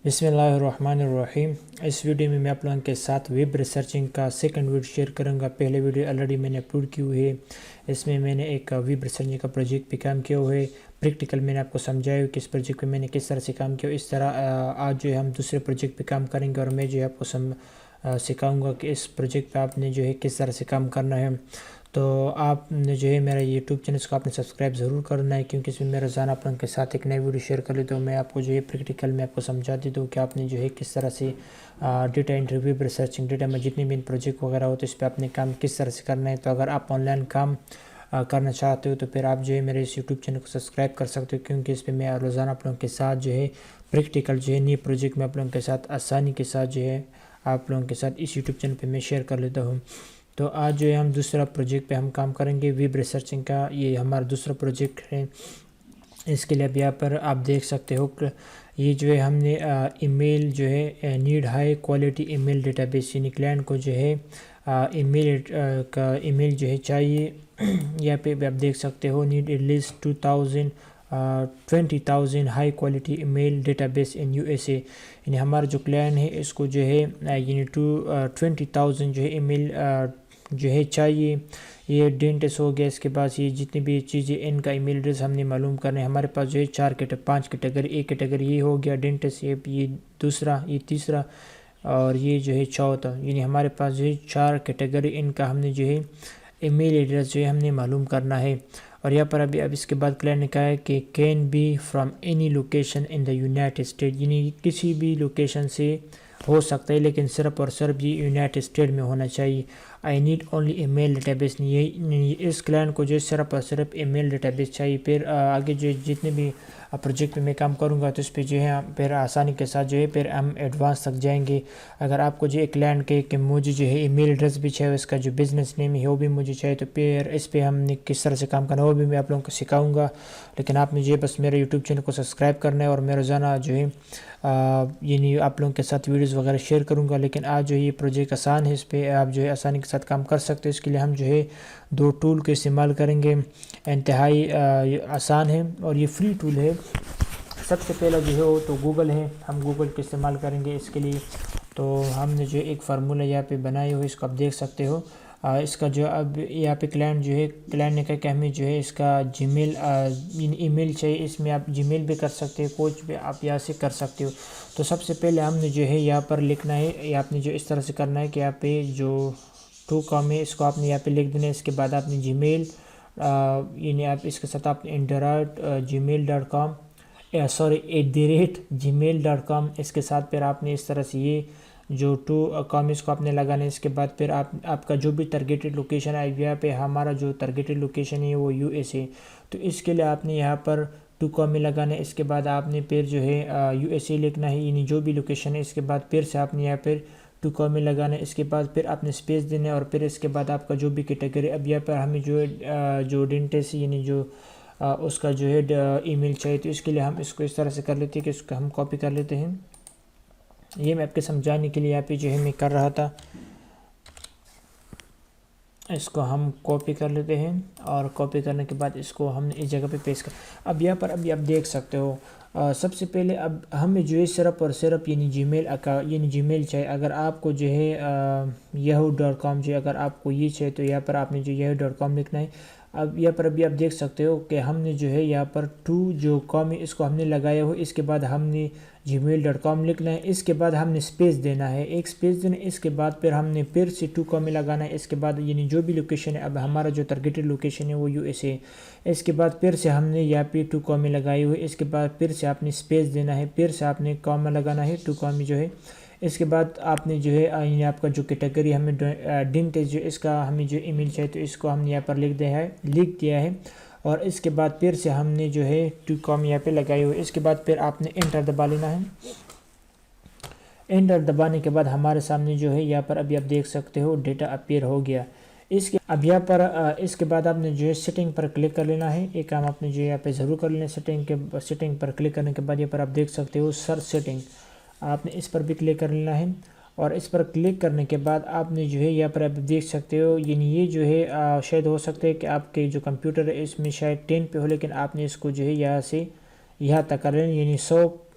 بسم اللہ الرحمن الرحیم۔ اس ویڈیو میں آپ لوگوں کے ساتھ ویب ریسرچنگ کا سیکنڈ ویڈیو شیئر کروں گا۔ پہلے ویڈیو آلریڈی میں نے اپلوڈ کی ہوئی ہے، اس میں نے ایک ویب ریسرچنگ کا پروجیکٹ پہ کام کیا ہوا ہے۔ پریکٹیکل میں نے آپ کو سمجھایا کہ اس پروجیکٹ پہ میں نے کس طرح سے کام کیا۔ اس طرح آج جو ہے ہم دوسرے پروجیکٹ پہ کام کریں گے اور میں جو ہے آپ کو سکھاؤں گا کہ اس پروجیکٹ پہ آپ نے جو ہے کس طرح سے کام کرنا ہے۔ تو آپ نے جو ہے میرا یوٹیوب چینل کو آپ نے سبسکرائب ضرور کرنا ہے، کیونکہ اس میں میں روزانہ آپ لوگوں کے ساتھ ایک نئی ویڈیو شیئر کر لیتا ہوں۔ میں آپ کو جو ہے پریکٹیکل میں آپ کو سمجھا دیتا ہوں کہ آپ نے جو ہے کس طرح سے data entry, web researching, data میں جتنے بھی پروجیکٹ وغیرہ ہوتے ہیں اس پہ آپ نے کام کس طرح سے کرنا ہے۔ تو اگر آپ آن لائن کام کرنا چاہتے ہو تو پھر آپ جو ہے میرے اس یوٹیوب چینل کو سبسکرائب کر سکتے ہو، کیونکہ اس پہ میں روزانہ آپ لوگوں کے ساتھ جو ہے پریکٹیکل جو ہے نئی پروجیکٹ میں آپ لوگوں کے ساتھ آسانی کے ساتھ جو ہے آپ لوگوں کے ساتھ اس یوٹیوب چینل پہ میں شیئر کر لیتا ہوں۔ تو آج جو ہے ہم دوسرا پروجیکٹ پہ ہم کام کریں گے، ویب ریسرچنگ کا۔ یہ ہمارا دوسرا پروجیکٹ ہے۔ اس کے لیے اب یہاں پر آپ دیکھ سکتے ہو کہ یہ جو ہے ہم نے ای میل جو ہے need high quality email data base, یعنی کلائنٹ کو جو ہے ای میل جو ہے چاہیے۔ یہاں پہ بھی آپ دیکھ سکتے ہو need at least 20,000 high quality email database in U S A, یعنی ہمارا جو کلائنٹ ہے اس کو جو ہے یعنی 20,000 جو ہے ای میل جو ہے چاہیے۔ یہ ڈینٹس ہو گیا، اس کے بعد یہ جتنی بھی چیزیں ان کا ای میل ایڈریس ہم نے معلوم کرنا ہے۔ ہمارے پاس جو ہے 5 کیٹیگری، ایک کیٹیگری یہ ہو گیا ڈینٹس، یہ دوسرا، یہ تیسرا اور یہ جو ہے چوتھا، یعنی ہمارے پاس جو ہے 4 کیٹیگری ان کا ہم نے جو ہے ای میل ایڈریس جو ہے ہم نے معلوم کرنا ہے۔ اور یہاں پر اب اس کے بعد کلائنٹ نے کہا ہے کہ can be from any location in the United State, یعنی کسی بھی لوکیشن سے ہو سکتا ہے لیکن صرف اور صرف یہ یونائٹڈ اسٹیٹ میں ہونا چاہیے۔ I need only email database, اس کلائنٹ کو جو ہے صرف اور صرف ای میل ڈیٹا بیس چاہیے۔ پھر آگے جو جتنے بھی پروجیکٹ میں کام کروں گا تو اس پہ جو ہے پھر آسانی کے ساتھ جو ہے پھر ہم ایڈوانس تک جائیں گے۔ اگر آپ کو جو ہے کلائنٹ کے کہ مجھے جو ہے ای میل ایڈریس بھی چاہیے، اس کا جو بزنس نیم ہے وہ بھی مجھے چاہیے، تو پھر اس پہ ہم نے کس طرح سے کام کرنا ہے وہ بھی میں آپ لوگوں کو سکھاؤں گا۔ لیکن آپ نے جو ہے بس میرے یوٹیوب چینل کو سبسکرائب کرنا ہے، اور میں روزانہ جو ہے یعنی آپ لوگوں کے ساتھ ویڈیوز وغیرہ شیئر کروں گا۔ لیکن آج جو ہے یہ پروجیکٹ آسان ہے، اس پہ آپ جو ہے آسانی کے ساتھ کام کر سکتے ہیں۔ اس کے لیے ہم جو ہے 2 ٹول کا استعمال کریں گے، انتہائی آسان ہے اور یہ فری ٹول ہے۔ سب سے پہلا جو ہے وہ تو گوگل ہے، ہم گوگل کا استعمال کریں گے اس کے لیے۔ تو ہم نے جو ایک فارمولہ یہاں پہ بنائے ہوئے، اس کو آپ دیکھ سکتے ہو۔ اس کا جو اب یہاں پہ کلائنٹ نے کہا کہ ہمیں جو ہے اس کا جی میل ای میل چاہیے، اس میں آپ جی میل بھی کر سکتے ہو، کچھ بھی آپ یہاں سے کر سکتے ہو۔ تو سب سے پہلے ہم نے جو ہے یہاں پر لکھنا ہے، یا آپ نے جو اس طرح سے کرنا ہے کہ یہاں پہ جو 2 کام ہے اس کو آپ نے یہاں پہ لکھ دینا ہے۔ اس کے بعد آپ نے جی میل یعنی آپ اس کے ساتھ آپ نے gmail.com @gmail.com، اس کے ساتھ پھر آپ نے اس طرح سے یہ جو 2 کام اس کو آپ نے لگانا ہے۔ اس کے بعد پھر آپ کا جو بھی ٹارگیٹڈ لوکیشن ہے، یہاں پہ ہمارا جو ٹارگیٹڈ لوکیشن ہے وہ یو ایس اے، تو اس کے لیے آپ نے یہاں پر 2 کام لگانا ہے۔ اس کے بعد آپ نے پھر جو ہے یو ایس اے لکھنا ہے، یعنی جو بھی لوکیشن ہے۔ اس کے بعد پھر سے آپ نے یہاں پر 2 کام لگانا ہے۔ اس کے بعد پھر آپ نے اسپیس دینا ہے، اور پھر اس کے بعد آپ کا جو بھی کیٹیگری، اب یہاں پر ہمیں جو ڈینٹس یعنی جو اس کا جو ہے ای میل چاہیے، تو اس کے لیے ہم اس کو اس طرح سے کر لیتے ہیں کہ اس کو ہم کاپی کر لیتے ہیں۔ یہ میں آپ کے سمجھانے کے لیے یہاں پہ جو ہے میں کر رہا تھا، اس کو ہم کاپی کر لیتے ہیں، اور کاپی کرنے کے بعد اس کو ہم نے اس جگہ پہ پیسٹ کر۔ اب یہاں پر ابھی آپ دیکھ سکتے ہو سب سے پہلے اب ہمیں جو ہے صرف اور صرف یعنی جی میل چاہیے۔ اگر آپ کو جو ہے yahoo.com جو اگر آپ کو یہ چاہیے تو یہاں پر آپ نے جو yahoo.com لکھنا ہے۔ اب یہاں پر ابھی آپ دیکھ سکتے ہو کہ ہم نے جو ہے یہاں پر 2 جو کام ہے اس کو ہم نے لگایا ہو۔ اس کے بعد ہم نے gmail.com لکھنا ہے، اس کے بعد ہم نے اسپیس دینا ہے، ایک اسپیس دینا ہے۔ اس کے بعد پھر ہم نے پھر سے 2 کام لگانا ہے۔ اس کے بعد یعنی جو بھی لوکیشن ہے، اب ہمارا جو ٹارگیٹڈ لوکیشن ہے وہ یو ایس اے، اس کے بعد پھر سے ہم نے یہاں پہ 2 کام لگائے ہوئے۔ اس کے بعد پھر سے آپ نے اسپیس دینا ہے، پھر سے آپ نے کام لگانا ہے 2 کام جو ہے۔ اس کے بعد آپ نے جو ہے یعنی آپ کا جو کیٹیگری ہمیں ڈینٹس جو اس کا ہمیں جو ای میل چاہیے، تو اس کو ہم نے یہاں پر لکھ دیا ہے، اور اس کے بعد پھر سے ہم نے جو ہے 2 کام یہاں پہ لگائے ہوئے۔ اس کے بعد پھر آپ نے انٹر دبا لینا ہے۔ انٹر دبانے کے بعد ہمارے سامنے جو ہے یہاں پر ابھی آپ دیکھ سکتے ہو ڈیٹا اپیئر ہو گیا۔ اب یہاں پر اس کے بعد آپ نے جو ہے سیٹنگ پر کلک کر لینا ہے۔ ایک کام آپ نے جو یہاں پہ ضرور کر لینا ہے۔ سیٹنگ پر کلک کرنے کے بعد یہاں پر آپ دیکھ سکتے ہو سرچ سیٹنگ، آپ نے اس پر بھی کلک کر لینا ہے۔ اور اس پر کلک کرنے کے بعد آپ نے جو ہے یہاں پر آپ دیکھ سکتے ہو، یعنی یہ جو ہے شاید ہو سکتا ہے کہ آپ کے جو کمپیوٹر ہے اس میں شاید 10 پہ ہو، لیکن آپ نے اس کو جو ہے یہاں سے یہاں تک کر لینا، یعنی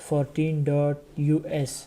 14.US।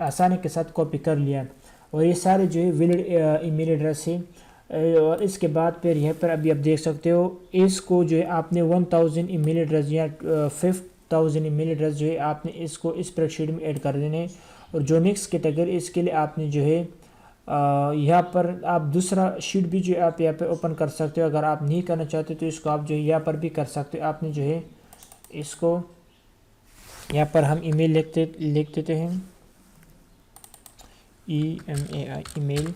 آسانی کے ساتھ کاپی کر لیا، اور یہ سارے جو ہے ویلڈ ای میل ایڈریس ہے۔ اور اس کے بعد پھر یہاں پر ابھی آپ دیکھ سکتے ہو اس کو جو ہے آپ نے 1000 ای میل ایڈریس یا 5000 ای میل ایڈریس جو ہے آپ نے اس کو اس اسپریڈ شیٹ میں ایڈ کر دینے ہیں۔ اور جو نیکسٹ کیٹیگری اس کے لیے آپ نے جو ہے یہاں پر آپ دوسرا شیٹ بھی جو ہے آپ یہاں پہ اوپن کر سکتے ہو۔ اگر آپ نہیں کرنا چاہتے تو اس کو آپ جو ہے یہاں پر بھی کر سکتے ہو۔ آپ نے جو ہے اس کو یہاں پر ہم ای میل لکھ دیتے ہیں، EMAIL ای میل،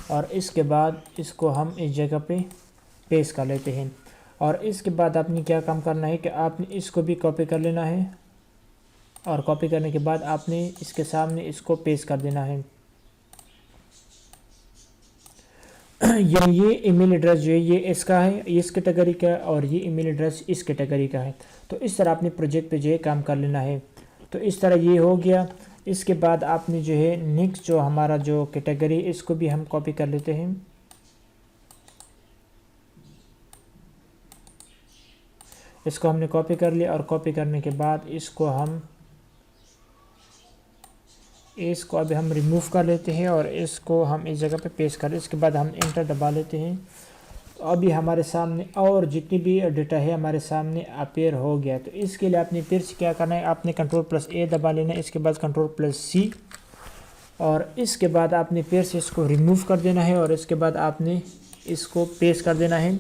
اور اس کے بعد اس کو ہم اس جگہ پہ پیسٹ کر لیتے ہیں۔ اور اس کے بعد آپ نے کیا کام کرنا ہے کہ آپ نے اس کو بھی کاپی کر لینا ہے، اور کاپی کرنے کے بعد آپ نے اس کے سامنے اس کو پیسٹ کر دینا ہے۔ یعنی یہ ای میل ایڈریس جو ہے یہ اس کا ہے، اس کیٹیگری کا، اور یہ ای میل ایڈریس اس کیٹیگری کا ہے۔ تو اس طرح اپنے پروجیکٹ پہ جو ہے کام کر لینا ہے۔ تو اس طرح یہ ہو گیا۔ اس کے بعد آپ نے جو ہے نیکسٹ جو ہمارا جو کیٹیگری اس کو بھی ہم کاپی کر لیتے ہیں۔ اس کو ہم نے کاپی کر لیا، اور کاپی کرنے کے بعد اس کو ابھی ہم ریموو کر لیتے ہیں، اور اس کو ہم اس جگہ پہ پیسٹ کر لیں۔ اس کے بعد ہم انٹر دبا لیتے ہیں۔ تو ابھی ہمارے سامنے اور جتنی بھی ڈیٹا ہے ہمارے سامنے اپیئر ہو گیا۔ تو اس کے لیے آپ نے پھر سے کیا کرنا ہے، آپ نے Ctrl+A دبا لینا ہے، اس کے بعد Ctrl+C، اور اس کے بعد آپ نے پھر سے اس کو ریموو کر دینا ہے، اور اس کے بعد آپ نے اس کو پیسٹ کر دینا ہے۔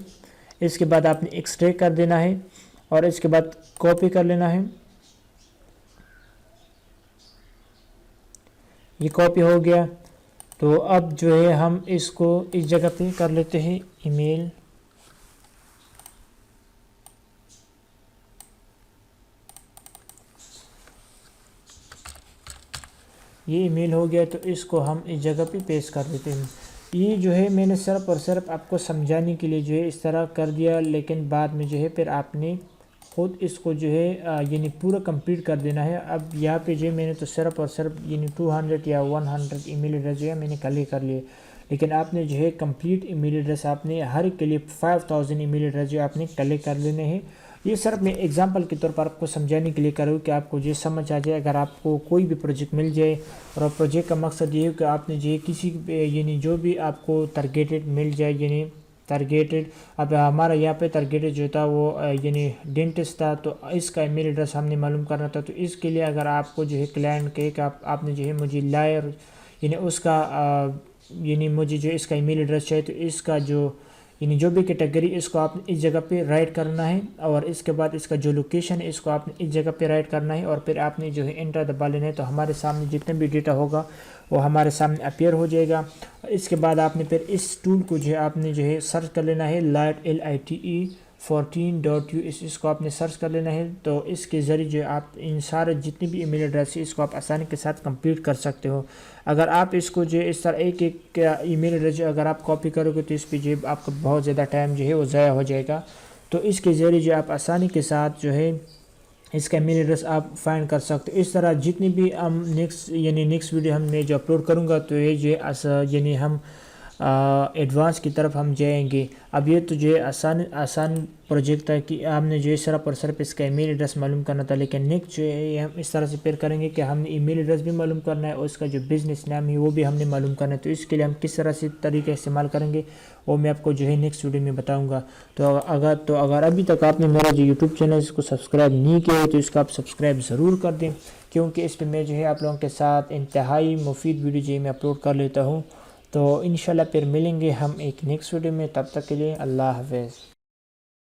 اس کے بعد آپ نے ایکسٹریکٹ کر دینا ہے، اور اس کے بعد کاپی کر لینا ہے۔ یہ کاپی ہو گیا۔ تو اب جو ہے ہم اس کو اس جگہ پہ کر لیتے ہیں ای میل۔ یہ ای میل ہو گیا، تو اس کو ہم اس جگہ پہ پیسٹ کر دیتے ہیں۔ یہ جو ہے میں نے صرف اور صرف آپ کو سمجھانے کے لیے جو ہے اس طرح کر دیا، لیکن بعد میں جو ہے پھر آپ نے خود اس کو جو ہے یعنی پورا کمپلیٹ کر دینا ہے۔ اب یہاں پہ جو ہے میں نے تو صرف اور صرف یعنی 200 یا 100 ای میل ایڈریس جو ہے میں نے کل کر لیے، لیکن آپ نے جو ہے کمپلیٹ ای میل ایڈریس آپ نے ہر ایک کے لیے 5000 ای میل ایڈریس جو آپ نے کل کر لینے ہیں۔ یہ صرف میں ایگزامپل کے طور پر آپ کو سمجھانے کے لیے کروں کہ آپ کو جو سمجھ آ جائے۔ اگر آپ کو کوئی بھی پروجیکٹ مل جائے، اور پروجیکٹ کا مقصد یہ ہے کہ آپ نے جو ہے کسی یعنی جو بھی آپ کو ٹارگیٹڈ مل جائے، یعنی ٹارگیٹڈ، اب ہمارا یہاں پہ ٹارگیٹڈ جو تھا وہ یعنی ڈینٹسٹ تھا، تو اس کا ای میل ایڈریس ہم نے معلوم کرنا تھا۔ تو اس کے لیے اگر آپ کو جو ہے کلائنٹ کہے کہ آپ نے جو ہے مجھے لائر یعنی اس کا یعنی مجھے جو اس کا ای میل ایڈریس چاہیے، تو اس کا جو یعنی جو بھی کیٹیگری اس کو آپ نے اس جگہ پہ رائٹ کرنا ہے، اور اس کے بعد اس کا جو لوکیشن ہے اس کو آپ نے اس جگہ پہ رائٹ کرنا ہے، اور پھر آپ نے جو ہے انٹر دبا لینا ہے۔ تو ہمارے سامنے جتنے بھی ڈیٹا ہوگا وہ ہمارے سامنے اپیئر ہو جائے گا۔ اس کے بعد آپ نے پھر اس ٹول کو جو ہے آپ نے جو ہے سرچ کر لینا ہے، LITE14.us، اس کو آپ نے سرچ کر لینا ہے۔ تو اس کے ذریعے جو آپ ان سارے جتنے بھی ای میل ایڈریس ہے اس کو آپ آسانی کے ساتھ کمپلیٹ کر سکتے ہو۔ اگر آپ اس کو جو ہے اس طرح ایک ای میل ایڈریس اگر آپ کاپی کرو گے تو اس پہ جو ہے آپ کا بہت زیادہ ٹائم جو ہے وہ ضائع ہو جائے گا۔ تو اس کے ذریعے جو آپ آسانی کے ساتھ جو ہے اس کا ای میل ایڈریس آپ فائنڈ کر سکتے ہو۔ اس طرح جتنی بھی ہم نیکسٹ ویڈیو ہم میں جو اپلوڈ کروں گا تو یہ جو ہے یعنی ہم ایڈوانس کی طرف ہم جائیں گے۔ اب یہ تو جو ہے آسان پروجیکٹ ہے کہ ہم نے جو ہے صرف اور صرف اس کا ای میل ایڈریس معلوم کرنا تھا، لیکن نیکسٹ جو ہے ہم اس طرح سے پھر کریں گے کہ ہم نے ای میل ایڈریس بھی معلوم کرنا ہے، اور اس کا جو بزنس نام ہے وہ بھی ہم نے معلوم کرنا ہے۔ تو اس کے لیے ہم کس طرح سے طریقہ استعمال کریں گے وہ میں آپ کو جو ہے نیکسٹ ویڈیو میں بتاؤں گا۔ تو اگر ابھی تک آپ نے میرا جو یوٹیوب چینل اس کو سبسکرائب نہیں کیا ہے تو اس کو آپ سبسکرائب ضرور کر دیں، کیونکہ اس پہ میں جو ہے آپ لوگوں کے ساتھ انتہائی مفید ویڈیو جو ہے میں اپلوڈ کر لیتا ہوں۔ تو انشاءاللہ پھر ملیں گے ہم ایک نیکسٹ ویڈیو میں، تب تک کے لیے اللہ حافظ۔